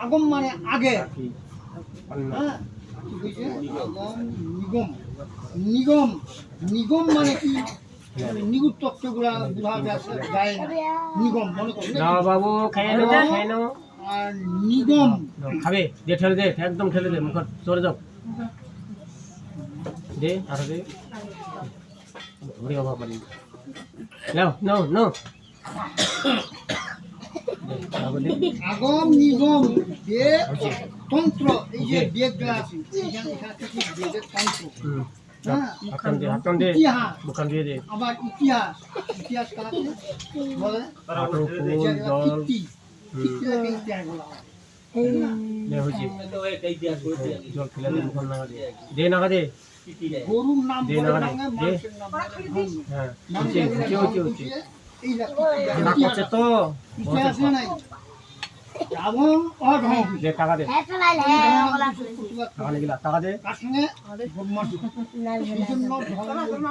আগম মানে আগে, কি হ্যাঁ কি কইছে আগম নিগম, নিগম নিগম মানে কি নিগুড় তত্ত্বগুলা বুঝা যায় না, নিগম মনে করুন না বাবু খেয়ে নাও আর নিগম খাবে দে ঠেলে দে একদম ঠেলে দে মুখ চলে যাও দে আর দে ঘুরে বাবা পারি নাও নাও নাও আগম নিগম বেদ তন্ত্র, এই যে বেদগুলা আছে এখানে থেকে বেদের তন্ত্র, হ্যাঁ হাতন দে ইতিহাস, মুখান দিয়ে দে আবার ইতিহাস, ইতিহাস কাকে বলে আটো ফুল জল কীর্তি লাগে ইতিহাসগুলা নে হইছে জল ফেলে দে মুখান লাগা দে নাগা দে গরুর নাম দে বলে নাগা ডাঙ্গা, দে মানুষের নাম বলে ধর্ম। হ্যাঁ মানুষের হচ্ছে হচ্ছে এই না করছে তো ইতিহাস নাই রাবণ অধম দে টাকা দে প্রতিবাদ টাকা নিয়ে গেলা টাকা দে কার সঙ্গে ব্রহ্মাণ্ড এই জন্য ধর্ম